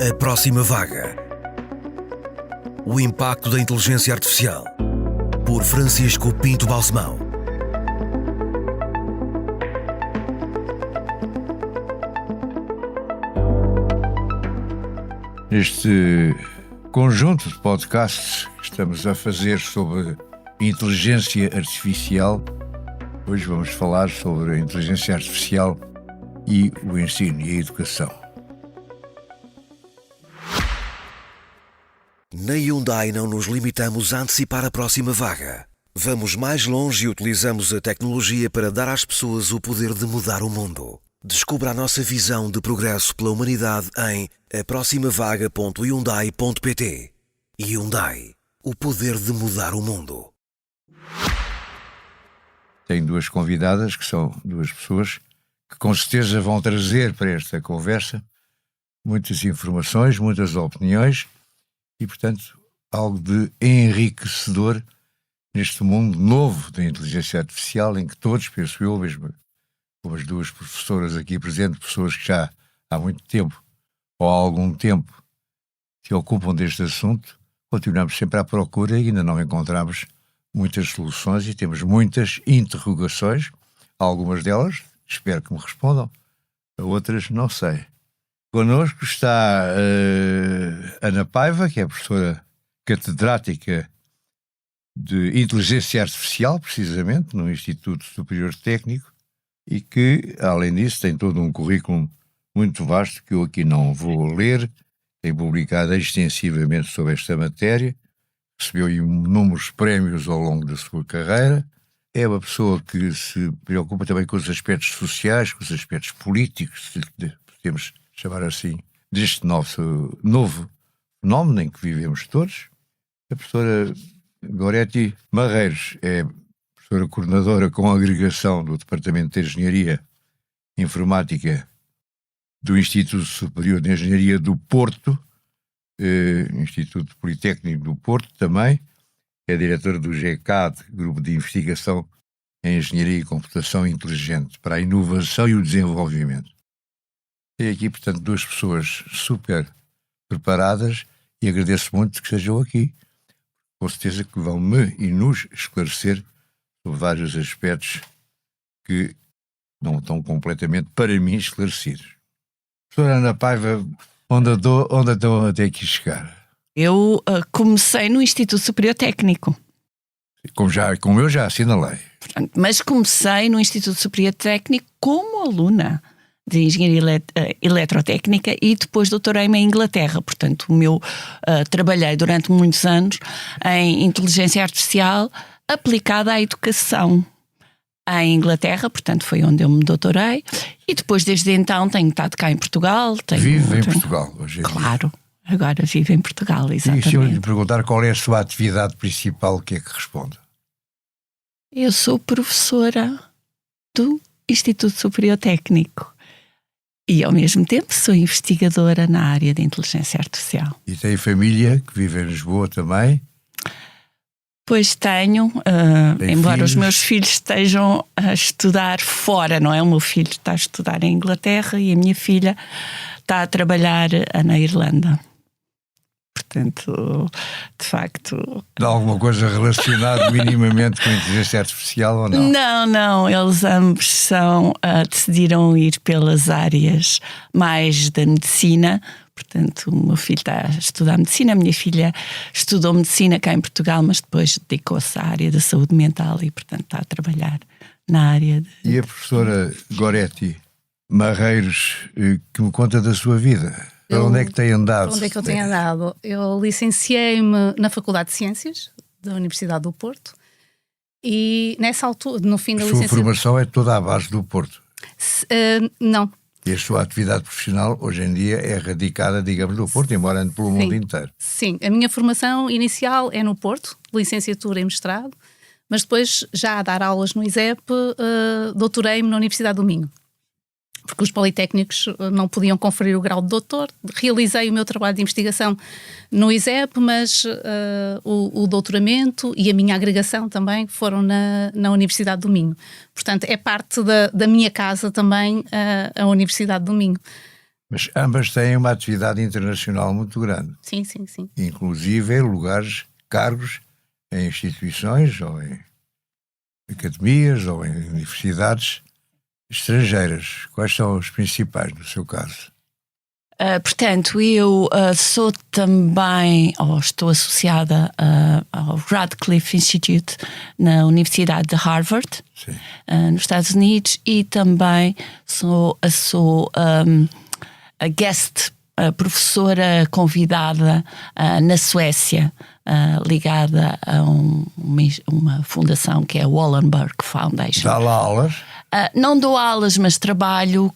A próxima vaga. O impacto da inteligência artificial. Por Francisco Pinto Balsemão. Este conjunto de podcasts que estamos a fazer sobre inteligência artificial, hoje vamos falar sobre a inteligência artificial e o ensino e a educação. Na Hyundai não nos limitamos a antecipar a próxima vaga. Vamos mais longe e utilizamos a tecnologia para dar às pessoas o poder de mudar o mundo. Descubra a nossa visão de progresso pela humanidade em aproximavaga.hyundai.pt. Hyundai, o poder de mudar o mundo. Tenho duas convidadas, que são duas pessoas que com certeza vão trazer para esta conversa muitas informações, muitas opiniões e, portanto, algo de enriquecedor neste mundo novo da inteligência artificial, em que todos, penso eu, mesmo como as duas professoras aqui presentes, pessoas que já há muito tempo ou há algum tempo se ocupam deste assunto, continuamos sempre à procura e ainda não encontramos muitas soluções e temos muitas interrogações. Algumas delas espero que me respondam, a outras não sei. Connosco está Ana Paiva, que é professora catedrática de Inteligência Artificial, precisamente, no Instituto Superior Técnico, e que, além disso, tem todo um currículo muito vasto que eu aqui não vou ler. Tem publicado extensivamente sobre esta matéria, recebeu inúmeros prémios ao longo da sua carreira. É uma pessoa que se preocupa também com os aspectos sociais, com os aspectos políticos, podemos chamar assim, deste novo fenómeno em que vivemos todos. A professora Goretti Marreiros é professora coordenadora com agregação do Departamento de Engenharia Informática do Instituto Superior de Engenharia do Porto, Instituto Politécnico do Porto também, é diretora do GECAD, Grupo de Investigação em Engenharia e Computação Inteligente para a Inovação e o Desenvolvimento. Tenho aqui, portanto, duas pessoas super preparadas e agradeço muito que estejam aqui. Com certeza que vão-me e nos esclarecer sobre vários aspectos que não estão completamente, para mim, esclarecidos. Professora Ana Paiva, onde estão até aqui chegar? Eu comecei no Instituto Superior Técnico. Como eu já assinalei. Mas comecei no Instituto Superior Técnico como aluna de Engenharia Eletrotécnica e depois doutorei-me em Inglaterra. Portanto, trabalhei durante muitos anos em inteligência artificial aplicada à educação em Inglaterra, portanto foi onde eu me doutorei, e depois desde então tenho estado cá em Portugal. Vive em Portugal hoje em dia? Claro, agora vivo em Portugal, exatamente. E se eu lhe perguntar qual é a sua atividade principal, o que é que responde? Eu sou professora do Instituto Superior Técnico e ao mesmo tempo sou investigadora na área de inteligência artificial. E tem família que vive em Lisboa também? Pois tenho, embora filhos? Os meus filhos estejam a estudar fora, não é? O meu filho está a estudar em Inglaterra e a minha filha está a trabalhar na Irlanda. Portanto, de facto... Dá alguma coisa relacionada minimamente com a inteligência artificial ou não? Não, eles ambos decidiram ir pelas áreas mais da medicina. Portanto, o meu filho está a estudar medicina, a minha filha estudou medicina cá em Portugal, mas depois dedicou-se à área da saúde mental e, portanto, está a trabalhar na área de... E a professora Goretti Marreiros, que me conta da sua vida? Para onde é que tem andado? Para onde é que eu tenho andado? Eu licenciei-me na Faculdade de Ciências da Universidade do Porto e nessa altura, no fim da licenciatura... A sua formação é toda à base do Porto? Não. E a sua atividade profissional hoje em dia é radicada, digamos, no Porto, embora ande pelo mundo inteiro. Sim, a minha formação inicial é no Porto, licenciatura e mestrado, mas depois, já a dar aulas no ISEP, doutorei-me na Universidade do Minho. Porque os politécnicos não podiam conferir o grau de doutor. Realizei o meu trabalho de investigação no ISEP, mas o doutoramento e a minha agregação também foram na Universidade do Minho. Portanto, é parte da minha casa também a Universidade do Minho. Mas ambas têm uma atividade internacional muito grande. Sim, sim, sim. Inclusive em lugares, cargos em instituições ou em academias ou em universidades estrangeiras. Quais são os principais no seu caso? Portanto, eu sou também, ou estou associada ao Radcliffe Institute na Universidade de Harvard, nos Estados Unidos, e também sou a guest, a professora convidada na Suécia, ligada a uma fundação que é a Wallenberg Foundation. Dá lá aulas? Não dou aulas, mas trabalho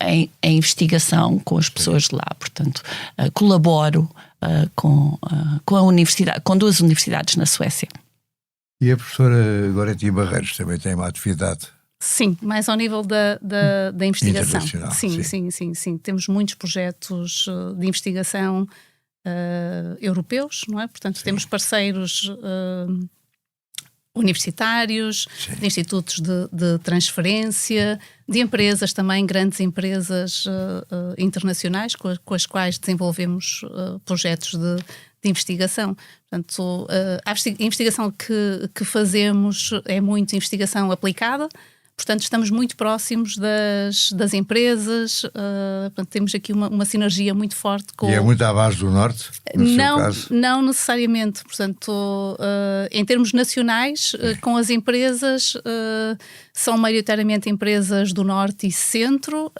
em investigação com as pessoas de lá. Portanto, colaboro com a universidade, com 2 universidades na Suécia. E a professora Goretti Barreiros também tem uma atividade? Sim, mais ao nível da investigação. Internacional, Sim. Temos muitos projetos de investigação europeus, não é? Portanto, temos parceiros universitários, de institutos de transferência, de empresas também, grandes empresas internacionais com as quais desenvolvemos projetos de investigação. Portanto, a investigação que fazemos é muito investigação aplicada. Portanto, estamos muito próximos das empresas, portanto, temos aqui uma sinergia muito forte com... E é muito à base do Norte, no seu caso? Não necessariamente. Portanto, em termos nacionais, com as empresas, são maioritariamente empresas do Norte e Centro,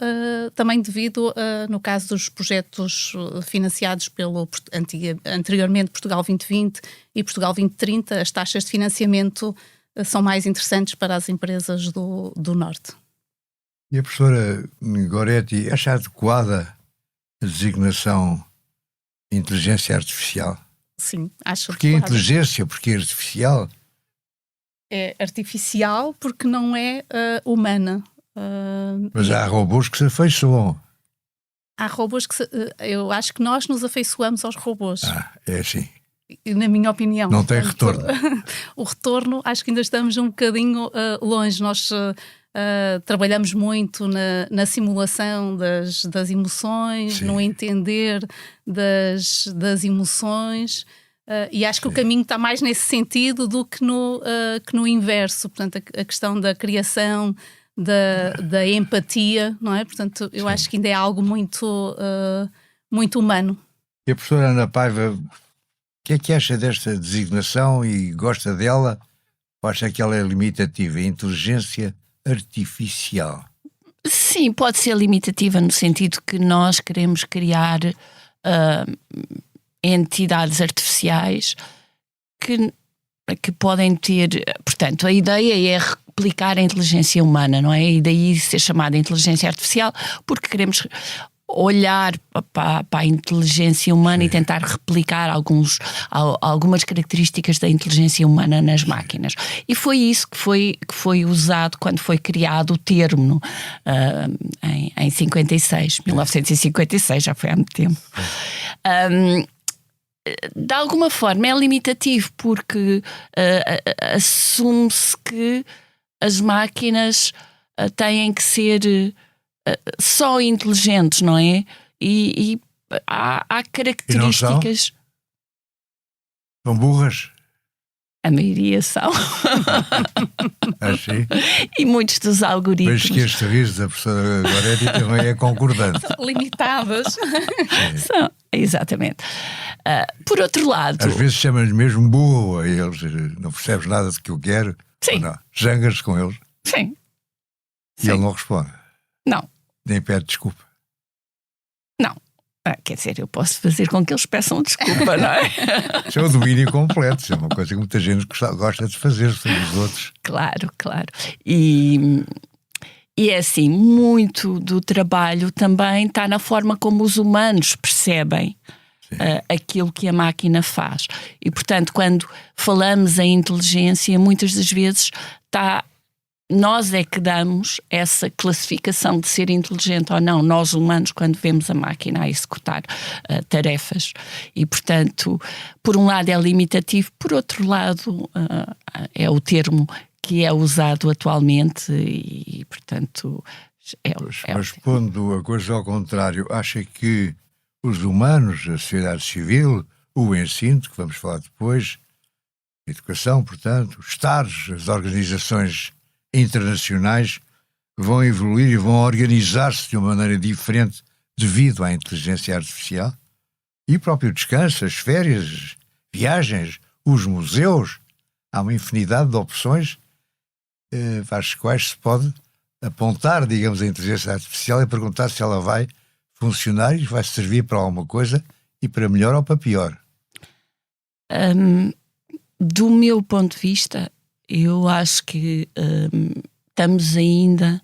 também devido, no caso dos projetos financiados pelo anteriormente Portugal 2020 e Portugal 2030, as taxas de financiamento são mais interessantes para as empresas do Norte. E a professora Goretti acha adequada a designação inteligência artificial? Sim, acho Porque adequada. inteligência, porque artificial? É artificial porque não é humana. Mas há robôs que se afeiçoam. Há robôs que eu acho que nós nos afeiçoamos aos robôs. É assim. Na minha opinião. Não tem retorno. O retorno, acho que ainda estamos um bocadinho longe. Nós trabalhamos muito na simulação das emoções, Sim. no entender das emoções, e acho que o caminho está mais nesse sentido do que no inverso. Portanto, a questão da criação, da empatia, não é? Portanto, eu acho que ainda é algo muito, muito humano. E a professora Ana Paiva, o que é que acha desta designação e gosta dela? Ou acha que ela é limitativa? Inteligência artificial? Sim, pode ser limitativa no sentido que nós queremos criar entidades artificiais que podem ter... Portanto, a ideia é replicar a inteligência humana, não é? E daí ser chamada inteligência artificial, porque queremos olhar para a inteligência humana e tentar replicar algumas características da inteligência humana nas máquinas. E foi isso que foi usado quando foi criado o termo em 1956, já foi há muito tempo. De alguma forma é limitativo porque assume-se que as máquinas têm que ser só inteligentes, não é? E há características... São burras? A maioria são. Assim? E muitos dos algoritmos... Vejo que este riso da professora Goretti também é concordante. Limitadas. São, exatamente. Por outro lado... Às vezes chamam-lhes mesmo burro a eles. Não percebes nada do que eu quero. Sim. Zangas com eles. Sim. E ele não responde. Não. Nem pede desculpa. Não. Quer dizer, eu posso fazer com que eles peçam desculpa, não é? Isso é o domínio completo. Isso é uma coisa que muita gente gosta de fazer sobre os outros. Claro. E é assim, muito do trabalho também está na forma como os humanos percebem aquilo que a máquina faz. E, portanto, quando falamos em inteligência, muitas das vezes nós é que damos essa classificação de ser inteligente ou não, nós humanos, quando vemos a máquina a executar tarefas. E, portanto, por um lado é limitativo, por outro lado é o termo que é usado atualmente e portanto, Mas pondo a coisa ao contrário, acha que os humanos, a sociedade civil, o ensino, que vamos falar depois, a educação, portanto, os Estados, as organizações internacionais vão evoluir e vão organizar-se de uma maneira diferente devido à inteligência artificial? E o próprio descanso, as férias, viagens, os museus, há uma infinidade de opções para as quais se pode apontar, digamos, a inteligência artificial e perguntar se ela vai funcionar e vai servir para alguma coisa e para melhor ou para pior. Do meu ponto de vista, eu acho que estamos ainda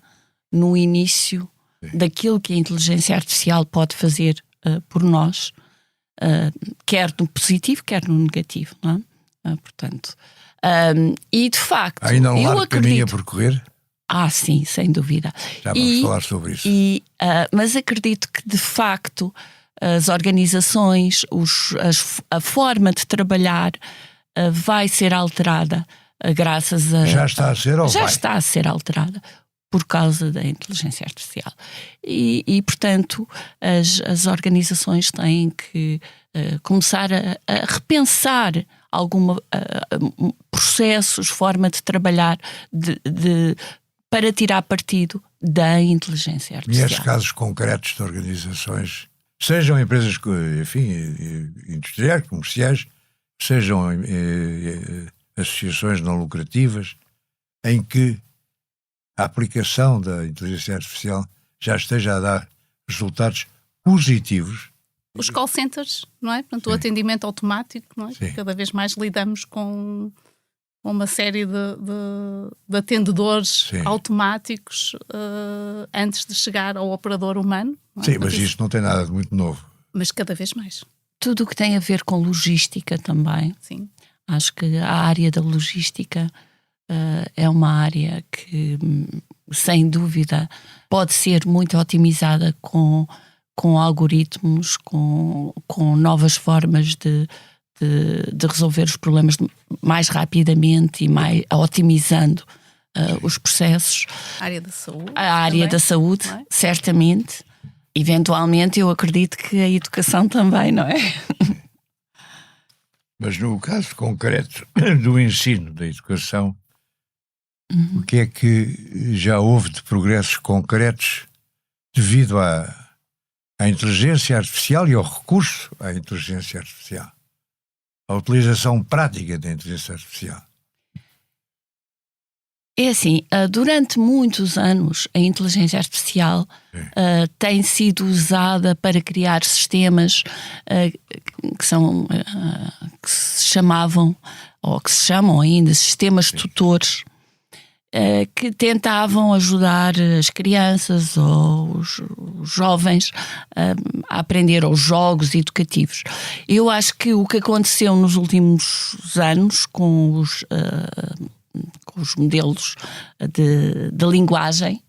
no início daquilo que a inteligência artificial pode fazer por nós, quer no positivo, quer no negativo, não é? Portanto, e de facto, ainda não há eu acredito... caminho a percorrer? Sim, sem dúvida. Já vamos falar sobre isso. Mas acredito que, de facto, as organizações, a forma de trabalhar vai ser alterada graças a... Já está a ser ou já vai? está a ser alterada por causa da inteligência artificial. E portanto, as organizações têm que começar a repensar processos, forma de trabalhar, para tirar partido da inteligência artificial. E estes casos concretos de organizações, sejam empresas, enfim, industriais, comerciais, sejam associações não lucrativas, em que a aplicação da inteligência artificial já esteja a dar resultados positivos. Os call centers, não é? Portanto, o atendimento automático, não é? Sim. Cada vez mais lidamos com uma série de atendedores automáticos antes de chegar ao operador humano. Não é? Sim, mas isso não tem nada de muito novo. Mas cada vez mais. Tudo o que tem a ver com logística também. Sim. Acho que a área da logística é uma área que, sem dúvida, pode ser muito otimizada com algoritmos, com novas formas de resolver os problemas mais rapidamente e otimizando os processos. A área da saúde. A área também, da saúde, não é? certamente. Eventualmente, eu acredito que a educação também, não é? Mas no caso concreto do ensino, da educação, o que é que já houve de progressos concretos devido à inteligência artificial e ao recurso à inteligência artificial? A utilização prática da inteligência artificial. É assim, durante muitos anos a inteligência artificial tem sido usada para criar sistemas que se chamavam, ou que se chamam ainda, sistemas tutores, que tentavam ajudar as crianças ou os jovens a aprender aos jogos educativos. Eu acho que o que aconteceu nos últimos anos com os modelos de linguagem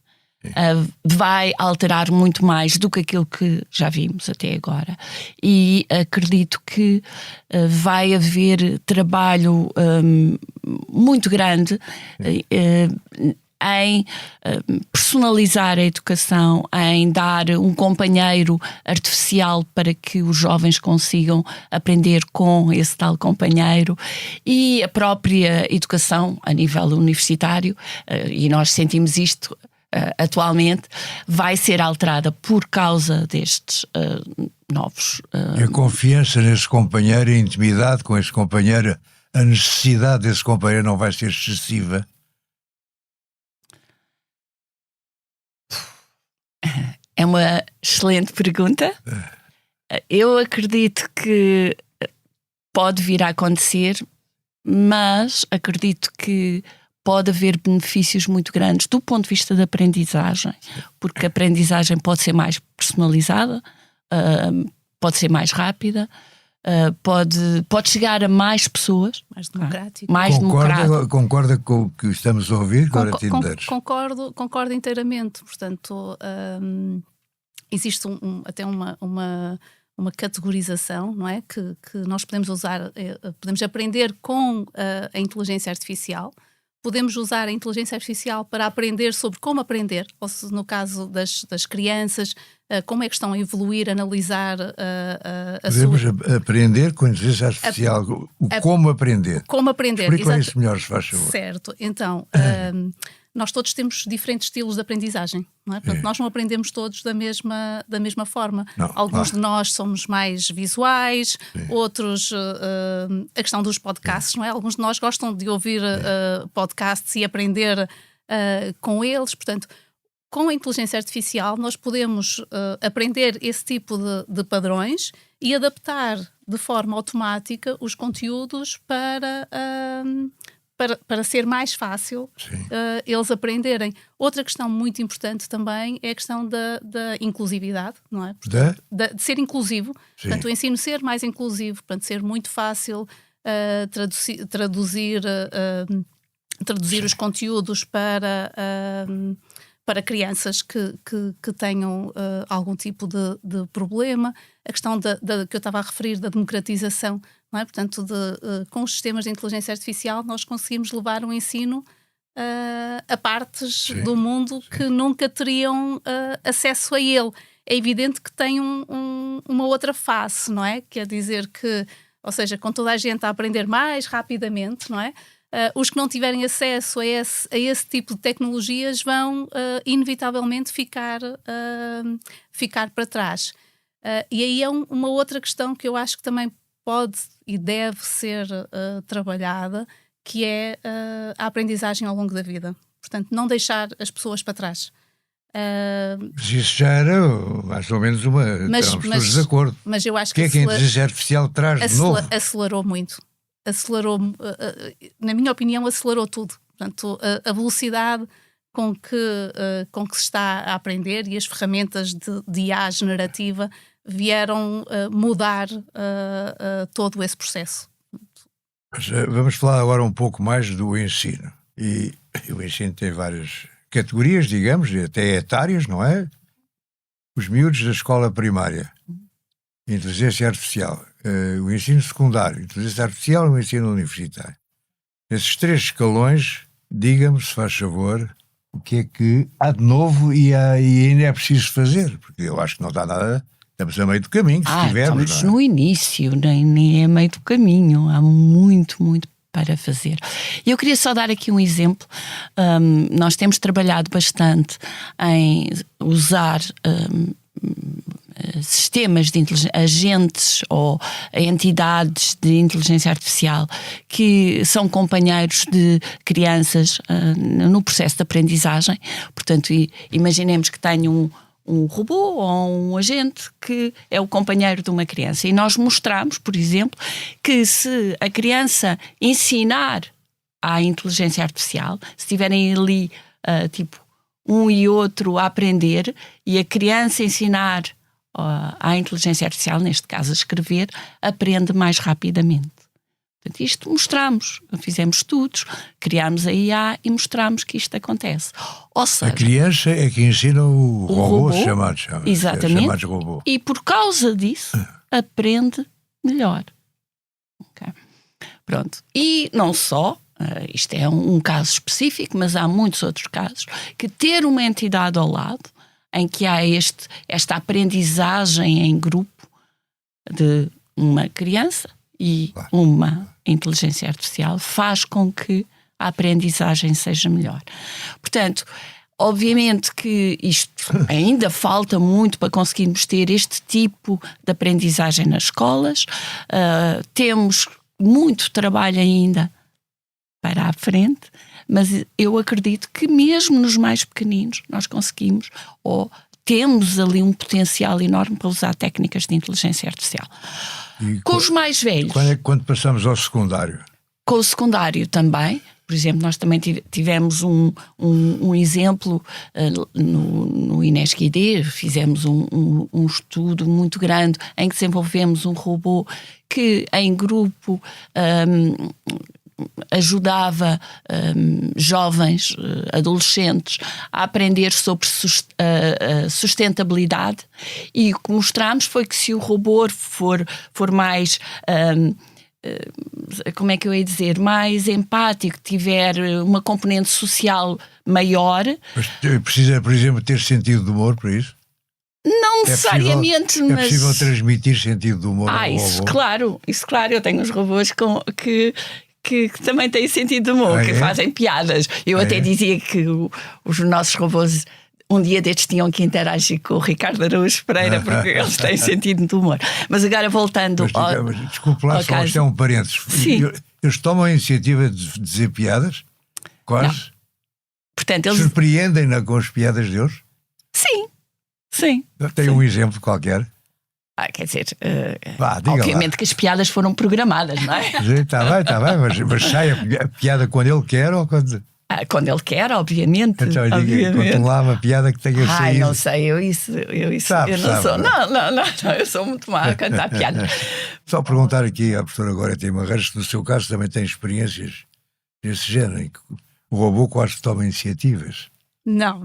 vai alterar muito mais do que aquilo que já vimos até agora. E acredito que vai haver trabalho muito grande em personalizar a educação, em dar um companheiro artificial para que os jovens consigam aprender com esse tal companheiro, e a própria educação a nível universitário, e nós sentimos isto atualmente, vai ser alterada por causa destes novos... E a confiança nesse companheiro, a intimidade com esse companheiro, a necessidade desse companheiro não vai ser excessiva? É uma excelente pergunta. Eu acredito que pode vir a acontecer, mas acredito que pode haver benefícios muito grandes do ponto de vista da aprendizagem, porque a aprendizagem pode ser mais personalizada, pode ser mais rápida, pode chegar a mais pessoas. Mais democrático. Concorda com o que estamos a ouvir, Glória Tindeiros? Concordo inteiramente. Portanto, existe até uma categorização, não é? Que nós podemos usar, podemos aprender com a inteligência artificial. podemos usar a inteligência artificial para aprender sobre como aprender, ou se no caso das crianças, como é que estão a evoluir, analisar a Podemos sua... aprender com a inteligência artificial, como aprender. Como aprender. Explica isso melhor, se faz favor. Certo. Então, nós todos temos diferentes estilos de aprendizagem, não é? Portanto, nós não aprendemos todos da mesma forma. Não, Alguns de nós somos mais visuais, outros, a questão dos podcasts, não é? Alguns de nós gostam de ouvir podcasts e aprender com eles. Portanto, com a inteligência artificial nós podemos aprender esse tipo de padrões e adaptar de forma automática os conteúdos para ser mais fácil eles aprenderem. Outra questão muito importante também é a questão da inclusividade, não é? De ser inclusivo. Sim. Portanto, o ensino ser mais inclusivo, portanto, ser muito fácil traduzir os conteúdos para crianças que tenham algum tipo de problema. A questão que eu estava a referir da democratização, não é? Portanto, com os sistemas de inteligência artificial nós conseguimos levar o ensino a partes do mundo que nunca teriam acesso a ele. É evidente que tem uma outra face, não é? Quer dizer que, ou seja, com toda a gente a aprender mais rapidamente, não é? Os que não tiverem acesso a esse tipo de tecnologias vão inevitavelmente ficar para trás. E aí é uma outra questão que eu acho que também pode e deve ser trabalhada, que é a aprendizagem ao longo da vida. Portanto, não deixar as pessoas para trás. Mas isso já era mais ou menos estamos todos de acordo. Mas eu acho que é que a inteligência artificial traz de novo? Acelerou muito. Na minha opinião, acelerou tudo. Portanto, a velocidade com que se está a aprender e as ferramentas de IA generativa vieram mudar todo esse processo. Mas, vamos falar agora um pouco mais do ensino. E o ensino tem várias categorias, digamos, e até etárias, não é? Os miúdos da escola primária, inteligência artificial, o ensino secundário, inteligência artificial e o ensino universitário. Esses 3 escalões, diga-me, se faz favor, o que é que há de novo e ainda é preciso fazer, porque eu acho que não está nada, estamos a meio do caminho, se tivermos. Estamos no início, nem é meio do caminho, há muito, muito para fazer. E eu queria só dar aqui um exemplo. Nós temos trabalhado bastante em usar sistemas de agentes ou entidades de inteligência artificial que são companheiros de crianças no processo de aprendizagem. Portanto, imaginemos que tenho um robô ou um agente que é o companheiro de uma criança. E nós mostramos, por exemplo, que se a criança ensinar à inteligência artificial, se tiverem ali tipo um e outro a aprender e a criança ensinar à inteligência artificial, neste caso a escrever, aprende mais rapidamente. Portanto, isto mostramos, fizemos estudos, criámos a IA e mostramos que isto acontece. Ou seja, a criança é que ensina o robô chamados robô. E por causa disso aprende melhor. Okay. Pronto. E não só, isto é um caso específico, mas há muitos outros casos, que ter uma entidade ao lado em que há esta aprendizagem em grupo de uma criança e uma inteligência artificial faz com que a aprendizagem seja melhor. Portanto, obviamente que isto ainda falta muito para conseguirmos ter este tipo de aprendizagem nas escolas. Temos muito trabalho ainda para a frente, mas eu acredito que mesmo nos mais pequeninos nós conseguimos ou temos ali um potencial enorme para usar técnicas de inteligência artificial. Com os mais velhos... Quando passamos ao secundário? Com o secundário também. Por exemplo, nós também tivemos um exemplo no INESC-ID, fizemos um estudo muito grande em que desenvolvemos um robô que em grupo ajudava jovens, adolescentes a aprender sobre sustentabilidade, e o que mostramos foi que se o robô for mais como é que eu ia dizer, mais empático, tiver uma componente social maior. Mas precisa, por exemplo, ter sentido de humor para isso? Não necessariamente, mas... mas... É possível transmitir sentido de humor ao isso robô? claro. Eu tenho uns robôs que também têm sentido de humor, que fazem piadas. Eu até dizia que os nossos robôs um dia destes tinham que interagir com o Ricardo Araújo Pereira, porque eles têm sentido de humor. Mas agora voltando mas desculpe lá, só isto é um parênteses. Eles tomam a iniciativa de dizer piadas? Quase? Não. Portanto, eles... Surpreendem-na com as piadas deles? Sim. Tem um exemplo qualquer? Quer dizer, obviamente lá. Que as piadas foram programadas, não é? Está bem, mas sai a piada quando ele quer ou quando... Quando ele quer, obviamente. Então, conta lá uma piada que tenha saído. Não sei, eu não sou. Não, eu sou muito má a cantar piada. Só perguntar aqui à professora Goretti Marreiros se no seu caso também tem experiências desse género, em que o robô quase toma iniciativas. Não,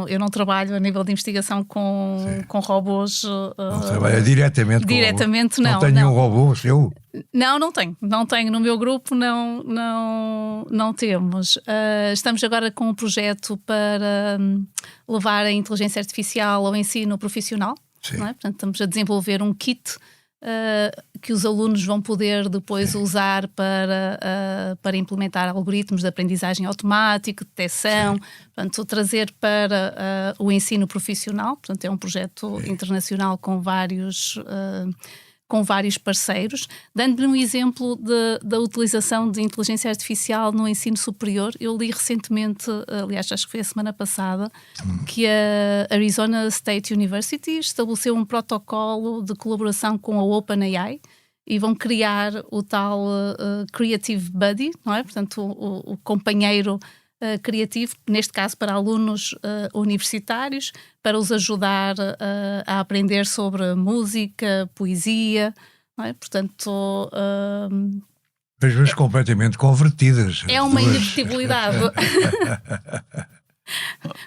eu não trabalho a nível de investigação com robôs. Não trabalha diretamente com diretamente, não. Não tem nenhum robô seu? Não tenho. No meu grupo não temos. Estamos agora com um projeto para levar a inteligência artificial ao ensino profissional. Não é? Portanto, estamos a desenvolver um kit que os alunos vão poder depois usar para implementar algoritmos de aprendizagem automática, detecção, portanto, trazer para o ensino profissional. Portanto, é um projeto internacional com vários parceiros. Dando-lhe um exemplo da utilização de inteligência artificial no ensino superior, eu li recentemente, aliás, acho que foi a semana passada, que a Arizona State University estabeleceu um protocolo de colaboração com a OpenAI e vão criar o tal Creative Buddy, não é? Portanto, o companheiro criativo, neste caso para alunos universitários, para os ajudar a aprender sobre música, poesia, não é? Portanto... Mas completamente convertidas. É uma inevitabilidade.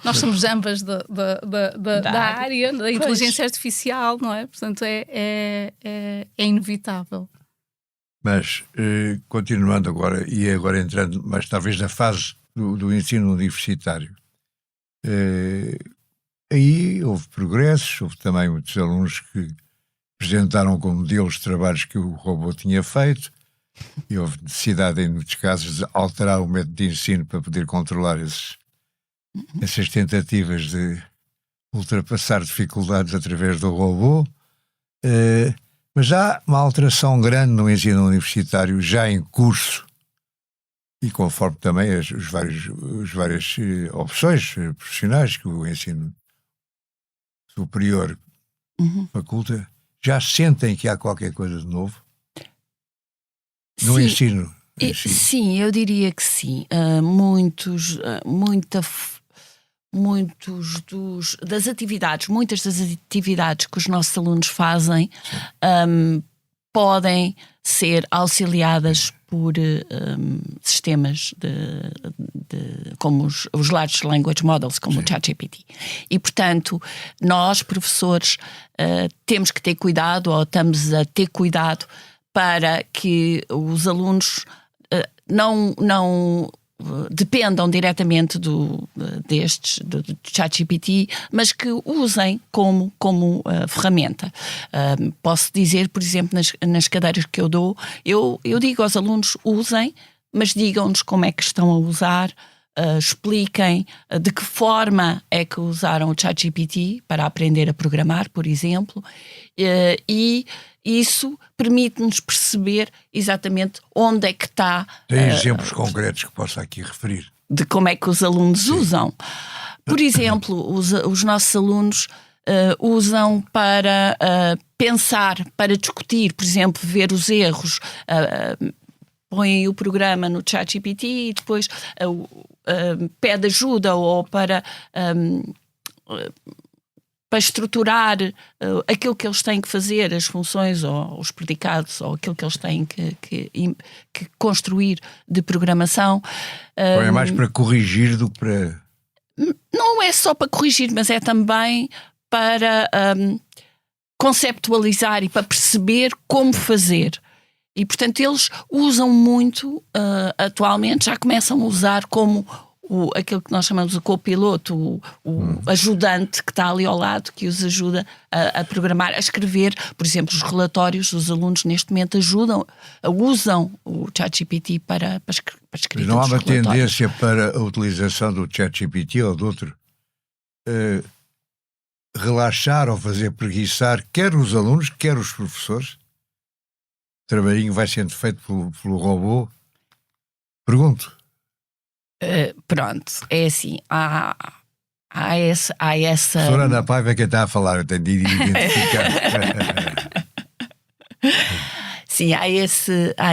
Nós somos ambas da área da inteligência artificial, não é? Portanto, é inevitável. Mas, continuando agora, e agora entrando, mas talvez na fase do ensino universitário, aí houve progressos, houve também muitos alunos que apresentaram como modelos trabalhos que o robô tinha feito, e houve necessidade, em muitos casos, de alterar o método de ensino para poder controlar essas tentativas de ultrapassar dificuldades através do robô. Mas há uma alteração grande no ensino universitário, já em curso, e conforme também as várias opções profissionais que o ensino superior faculta, já sentem que há qualquer coisa de novo no ensino? Sim, eu diria que sim. Muitas das atividades que os nossos alunos fazem podem ser auxiliadas por sistemas como os Large Language Models, como o ChatGPT. E, portanto, nós, professores, temos que ter cuidado, ou estamos a ter cuidado, para que os alunos não dependam diretamente do ChatGPT, mas que usem como ferramenta. Posso dizer, por exemplo, nas cadeiras que eu dou, eu digo aos alunos, usem, mas digam-nos como é que estão a usar, expliquem de que forma é que usaram o ChatGPT para aprender a programar, por exemplo, e isso permite-nos perceber exatamente onde é que está... Tem exemplos concretos que possa aqui referir? De como é que os alunos usam. Por exemplo, os nossos alunos usam para pensar, para discutir, por exemplo, ver os erros, põem o programa no ChatGPT e depois pede ajuda ou para estruturar aquilo que eles têm que fazer, as funções ou os predicados ou aquilo que eles têm que construir de programação. É mais para corrigir do que para... Não é só para corrigir, mas é também para conceptualizar e para perceber como fazer. E, portanto, eles usam muito, atualmente, já começam a usar como aquilo que nós chamamos de copiloto, o ajudante que está ali ao lado, que os ajuda a programar, a escrever. Por exemplo, os relatórios, os alunos neste momento usam o ChatGPT para escrever. Não há uma tendência para a utilização do ChatGPT ou de outro relaxar ou fazer preguiçar quer os alunos, quer os professores? O trabalhinho vai sendo feito pelo robô? Pergunto. Pronto, é assim, há essa... Professora Ana Paiva é quem está a falar, eu tenho de identificar. Sim, há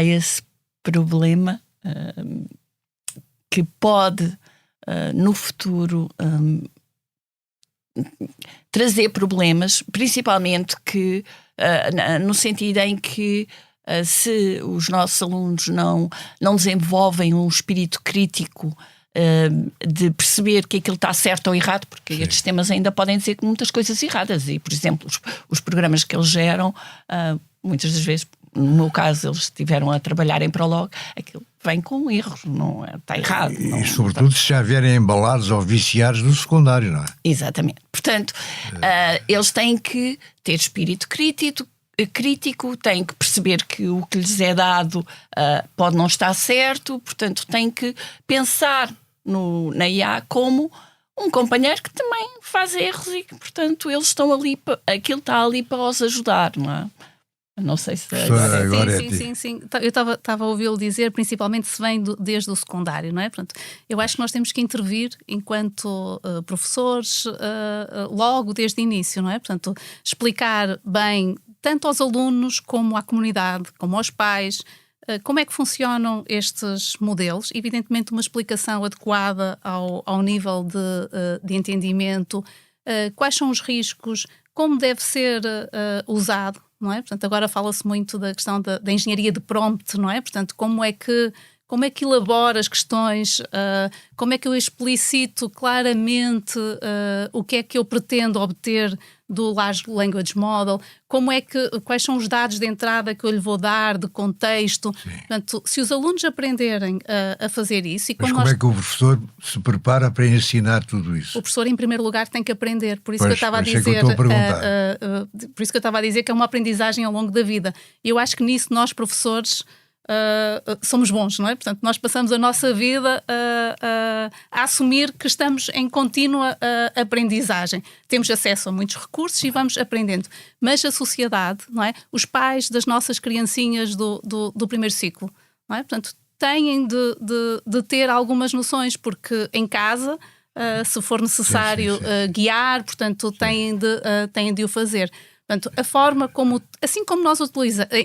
esse problema que pode, no futuro, trazer problemas, principalmente no sentido em que se os nossos alunos não desenvolvem um espírito crítico de perceber que aquilo está certo ou errado, porque estes sistemas ainda podem dizer que muitas coisas erradas, e por exemplo os programas que eles geram, muitas das vezes, no meu caso, eles estiveram a trabalhar em Prolog, aquilo vem com erros, não está errado. E sobretudo se já vierem embalados ou viciados do secundário, não é? Exatamente. Portanto, eles têm que ter espírito crítico, têm que perceber que o que lhes é dado pode não estar certo, portanto têm que pensar na IA como um companheiro que também faz erros e que, portanto, eles estão ali, aquilo está ali para os ajudar, não é? Não sei se... Sim. Eu estava a ouvi-lo dizer, principalmente se vem desde o secundário, não é? Portanto, eu acho que nós temos que intervir enquanto professores logo desde o início, não é? Portanto, explicar bem tanto aos alunos como à comunidade, como aos pais, como é que funcionam estes modelos. Evidentemente uma explicação adequada ao nível de entendimento, quais são os riscos, como deve ser usado, não é? Portanto, agora fala-se muito da questão da engenharia de prompt, não é? Portanto, como é que elaboro as questões, como é que eu explicito claramente o que é que eu pretendo obter do Large Language Model, quais são os dados de entrada que eu lhe vou dar, de contexto. Sim. Portanto, se os alunos aprenderem a fazer isso... Mas como é que o professor se prepara para ensinar tudo isso? O professor, em primeiro lugar, tem que aprender. Por isso que eu estava a dizer... por isso que eu estava a dizer que é uma aprendizagem ao longo da vida. E eu acho que nisso nós, professores... somos bons, não é? Portanto, nós passamos a nossa vida a assumir que estamos em contínua aprendizagem. Temos acesso a muitos recursos e vamos aprendendo. Mas a sociedade, não é? Os pais das nossas criancinhas do primeiro ciclo, não é? Portanto, têm de ter algumas noções, porque em casa, se for necessário guiar, portanto, têm de o fazer. Portanto, a forma como, assim como nós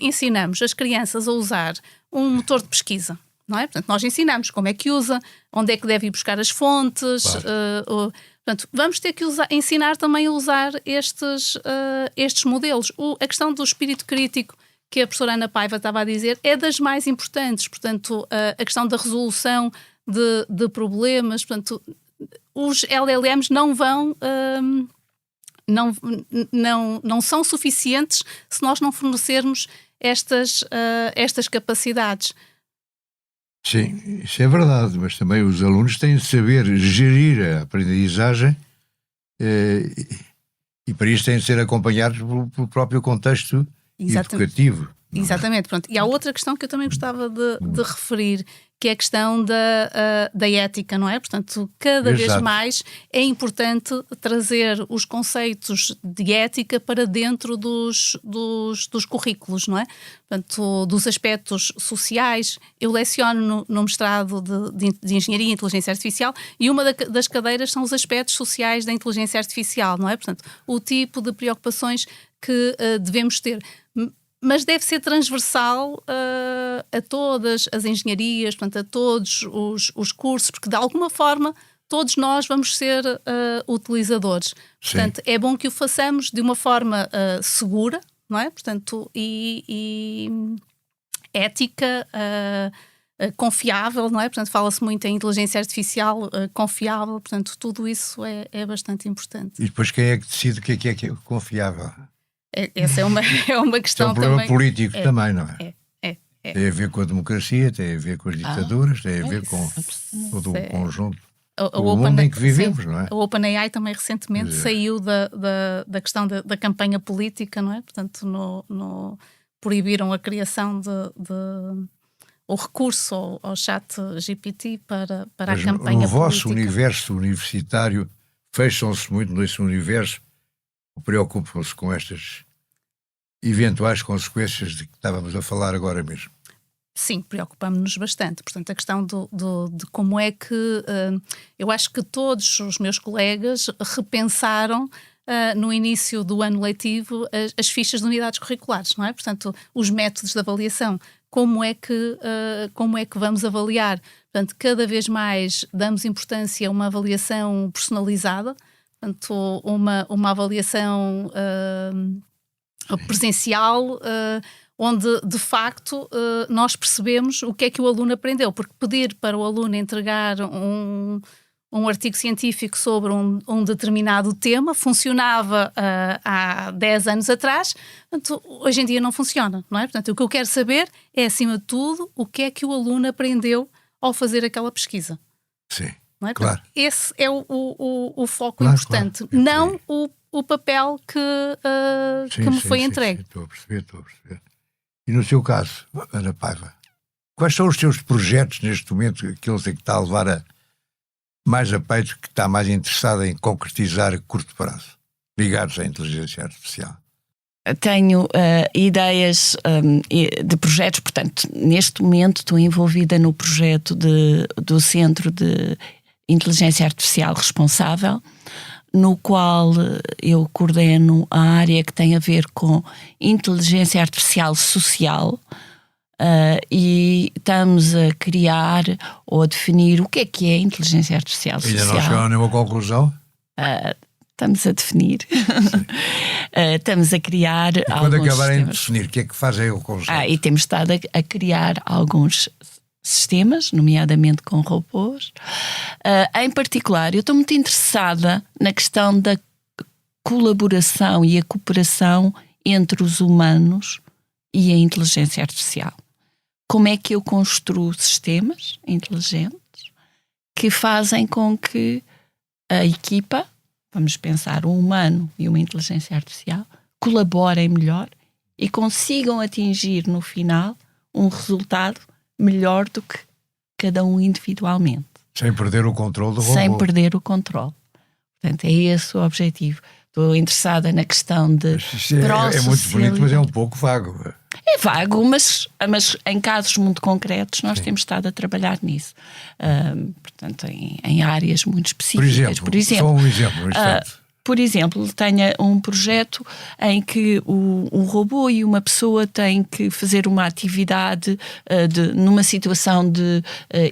ensinamos as crianças a usar um motor de pesquisa, não é? Portanto, nós ensinamos como é que usa, onde é que deve ir buscar as fontes. Claro. Portanto, vamos ter que ensinar também a usar estes modelos. A questão do espírito crítico, que a professora Ana Paiva estava a dizer, é das mais importantes. Portanto, a questão da resolução de problemas. Portanto, os LLMs não vão... Não são suficientes se nós não fornecermos estas capacidades. Sim, isso é verdade, mas também os alunos têm de saber gerir a aprendizagem e para isso têm de ser acompanhados pelo próprio contexto educativo. Exatamente, pronto. E há outra questão que eu também gostava de referir, que é a questão da ética, não é? Portanto, cada vez mais é importante trazer os conceitos de ética para dentro dos currículos, não é? Portanto, dos aspectos sociais. Eu leciono no mestrado de Engenharia e Inteligência Artificial e uma das cadeiras são os aspectos sociais da inteligência artificial, não é? Portanto, o tipo de preocupações que devemos ter. Mas deve ser transversal a todas as engenharias, portanto, a todos os cursos, porque de alguma forma todos nós vamos ser utilizadores. Sim. Portanto, é bom que o façamos de uma forma segura, não é? Portanto, e ética, confiável, não é? Portanto, fala-se muito em inteligência artificial confiável, portanto, tudo isso é bastante importante. E depois quem é que decide o que é confiável? Essa é uma questão também. É um problema político também, não é? Tem a ver com a democracia, tem a ver com as ditaduras, tem a ver com todo um conjunto. O mundo em que vivemos, sim, não é? A OpenAI também recentemente saiu da questão da campanha política, não é? Portanto, proibiram a criação o recurso ao chat GPT para a campanha política. No vosso universo universitário, fecham-se muito nesse universo, preocupam-se com estas eventuais consequências de que estávamos a falar agora mesmo? Sim, preocupamos-nos bastante. Portanto, a questão de como é que... eu acho que todos os meus colegas repensaram no início do ano letivo as fichas de unidades curriculares, não é? Portanto, os métodos de avaliação. Como é que vamos avaliar? Portanto, cada vez mais damos importância a uma avaliação personalizada, portanto, uma avaliação presencial, onde, de facto, nós percebemos o que é que o aluno aprendeu, porque pedir para o aluno entregar um artigo científico sobre um determinado tema funcionava há 10 anos atrás, portanto, hoje em dia não funciona, não é? Portanto, o que eu quero saber é, acima de tudo, o que é que o aluno aprendeu ao fazer aquela pesquisa. Sim, não é? Claro. Portanto, esse é o foco Claro, importante, claro. não o papel que me foi entregue. Sim, estou a perceber. E no seu caso, Ana Paiva, quais são os seus projetos neste momento, aqueles em que está a levar mais a peito, que está mais interessada em concretizar a curto prazo, ligados à inteligência artificial? Tenho ideias de projetos, portanto, neste momento estou envolvida no projeto do Centro de Inteligência Artificial Responsável, no qual eu coordeno a área que tem a ver com inteligência artificial social, e estamos a criar ou a definir o que é inteligência artificial social. Ainda não chegaram a nenhuma conclusão? Estamos a definir. Estamos a criar e alguns quando acabarem sistemas. de definir, o que é que fazem o conceito? E temos estado a criar alguns sistemas, nomeadamente com robôs. Em particular, eu estou muito interessada na questão da colaboração e a cooperação entre os humanos e a inteligência artificial. Como é que eu construo sistemas inteligentes que fazem com que a equipa, vamos pensar um humano e uma inteligência artificial, colaborem melhor e consigam atingir no final um resultado melhor do que cada um individualmente. Sem perder o controle do robô. Sem perder o controle. Portanto, é esse o objetivo. Estou interessada na questão de é muito bonito, mas é um pouco vago. É vago, mas em casos muito concretos nós temos estado a trabalhar nisso. Portanto, em áreas muito específicas. Por exemplo, só um exemplo. Por exemplo, tenha um projeto em que um robô e uma pessoa têm que fazer uma atividade numa situação de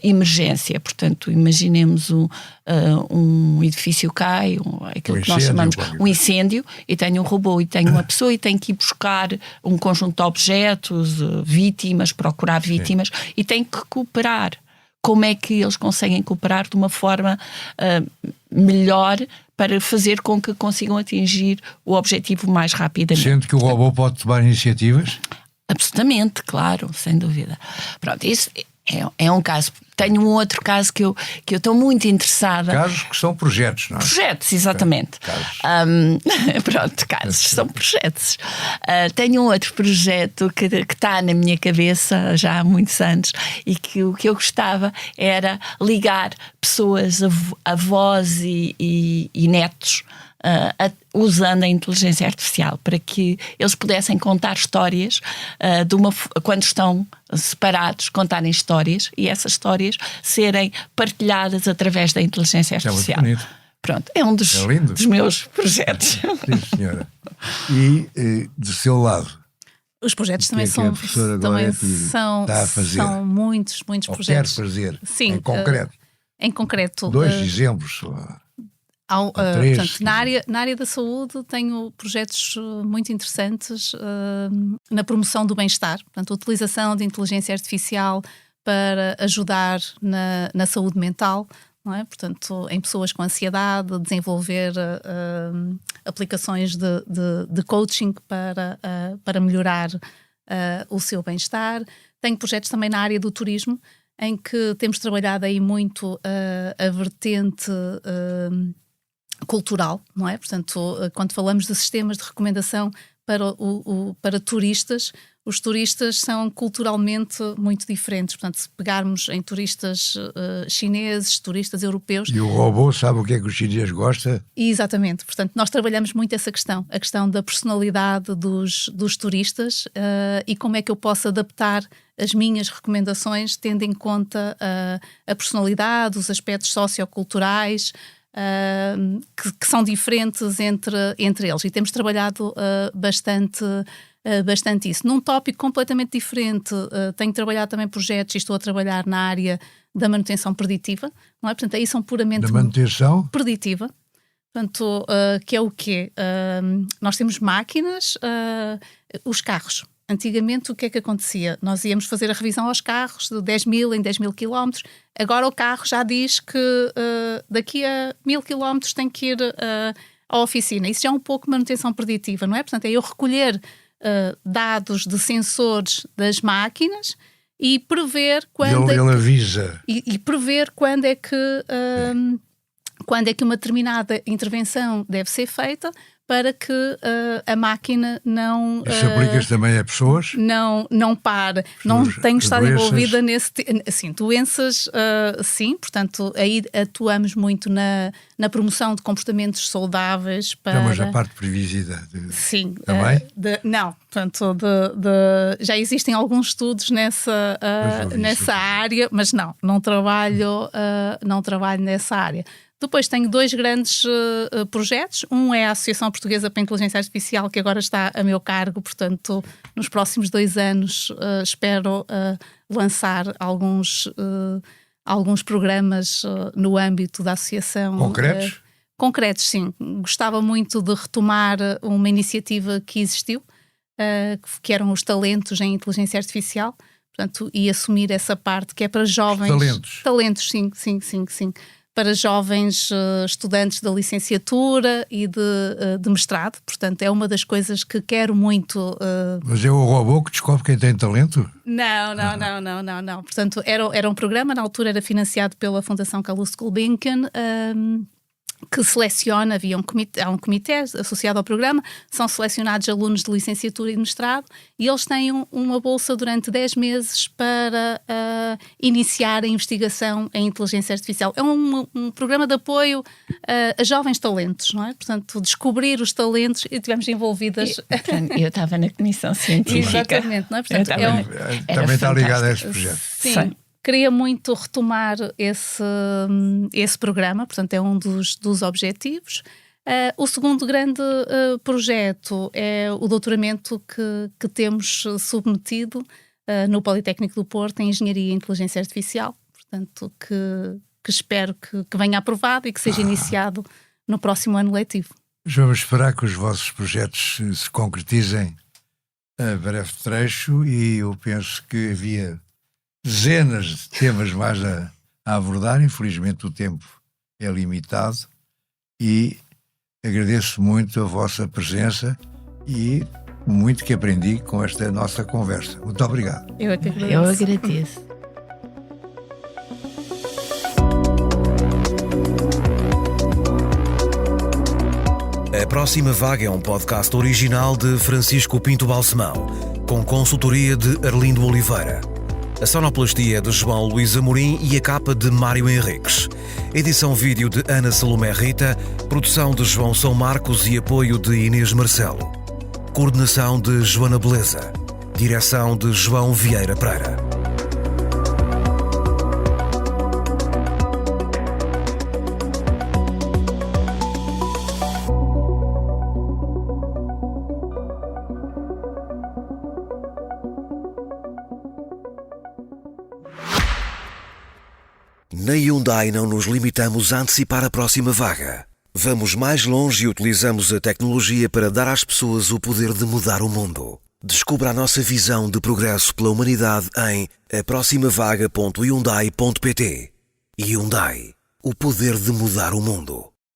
emergência. Portanto, imaginemos um edifício cai, aquilo que nós chamamos um incêndio, e tem um robô e tem uma pessoa e tem que ir buscar um conjunto de objetos, vítimas, procurar vítimas, e tem que cooperar. Como é que eles conseguem cooperar de uma forma melhor para fazer com que consigam atingir o objetivo mais rapidamente? Sendo que o robô pode tomar iniciativas? Absolutamente, claro, sem dúvida. Pronto, isso é um caso. Tenho um outro caso que eu estou muito interessada. Casos que são projetos, não é? Projetos, exatamente. Casos. Pronto, casos são projetos. Tenho um outro projeto que está na minha cabeça já há muitos anos e que o que eu gostava era ligar pessoas, avós e netos, usando a inteligência artificial para que eles pudessem contar histórias quando estão separados, contarem histórias e essas histórias serem partilhadas através da inteligência artificial. É muito bonito. Pronto, é um dos meus projetos. Sim, senhora. E do seu lado? Os projetos também está a fazer? São muitos projetos. Quer fazer? Sim, em concreto? Em concreto. 2 exemplos. Portanto, na área da saúde tenho projetos muito interessantes na promoção do bem-estar, portanto, a utilização de inteligência artificial para ajudar na saúde mental, não é? Portanto, em pessoas com ansiedade, desenvolver aplicações de coaching para melhorar o seu bem-estar. Tenho projetos também na área do turismo, em que temos trabalhado aí muito a vertente cultural, não é? Portanto, quando falamos de sistemas de recomendação para turistas, os turistas são culturalmente muito diferentes. Portanto, se pegarmos em turistas chineses, turistas europeus... E o robô sabe o que é que o chinês gosta? Exatamente. Portanto, nós trabalhamos muito essa questão, a questão da personalidade dos turistas e como é que eu posso adaptar as minhas recomendações tendo em conta a personalidade, os aspectos socioculturais, que são diferentes entre eles, e temos trabalhado bastante isso. Num tópico completamente diferente, tenho trabalhado também projetos e estou a trabalhar na área da manutenção preditiva, não é? Portanto, aí são puramente... Da manutenção? Preditiva. Portanto, que é o quê? Nós temos máquinas, os carros. Antigamente, o que é que acontecia? Nós íamos fazer a revisão aos carros de 10 mil em 10 mil quilómetros. Agora o carro já diz que daqui a 1000 quilómetros tem que ir à oficina. Isso já é um pouco manutenção preditiva, não é? Portanto, é eu recolher dados de sensores das máquinas e prever quando ele avisa. E prever quando é que uma determinada intervenção deve ser feita para que a máquina não... Isso aplica-se também a pessoas? Não pare. Não tenho estado doenças. envolvida nesse... Assim, doenças, sim. Portanto, aí atuamos muito na promoção de comportamentos saudáveis para... Não, mas a parte de previsividade. Sim. Também? Não. Portanto, já existem alguns estudos nessa área, mas não trabalho nessa área. Depois tenho 2 grandes projetos. Um é a Associação Portuguesa para a Inteligência Artificial, que agora está a meu cargo, portanto, nos próximos 2 anos espero lançar alguns programas no âmbito da associação. Concretos? Concretos, sim. Gostava muito de retomar uma iniciativa que existiu, que eram os talentos em inteligência artificial, portanto, e assumir essa parte que é para jovens... Talentos, sim. Para jovens estudantes da licenciatura e de mestrado. Portanto, é uma das coisas que quero muito... Mas é o robô que descobre quem tem talento? Não. Portanto, era um programa, na altura era financiado pela Fundação Calouste Gulbenkian, que seleciona, há um comitê associado ao programa, são selecionados alunos de licenciatura e de mestrado e eles têm uma bolsa durante 10 meses para iniciar a investigação em inteligência artificial. É um programa de apoio a jovens talentos, não é? Portanto, descobrir os talentos e estivemos envolvidas... Eu estava na comissão científica. Exatamente, não é? Portanto, também está ligado a este projeto. Sim. Queria muito retomar esse programa, portanto é um dos objetivos. O segundo grande projeto é o doutoramento que temos submetido no Politécnico do Porto em Engenharia e Inteligência Artificial, portanto que espero que venha aprovado e que seja iniciado no próximo ano letivo. Vamos esperar que os vossos projetos se concretizem a breve trecho e eu penso que havia dezenas de temas mais a abordar. Infelizmente o tempo é limitado e agradeço muito a vossa presença e muito que aprendi com esta nossa conversa. Muito obrigado. Eu agradeço. Eu agradeço. A Próxima Vaga é um podcast original de Francisco Pinto Balsemão, com consultoria de Arlindo Oliveira. A sonoplastia é de João Luís Amorim e a capa de Mário Henriques. Edição vídeo de Ana Salomé Rita, produção de João São Marcos e apoio de Inês Marcelo. Coordenação de Joana Beleza. Direção de João Vieira Pereira. Na Hyundai não nos limitamos a antecipar a próxima vaga. Vamos mais longe e utilizamos a tecnologia para dar às pessoas o poder de mudar o mundo. Descubra a nossa visão de progresso pela humanidade em aproximavaga.hyundai.pt. Hyundai. O poder de mudar o mundo.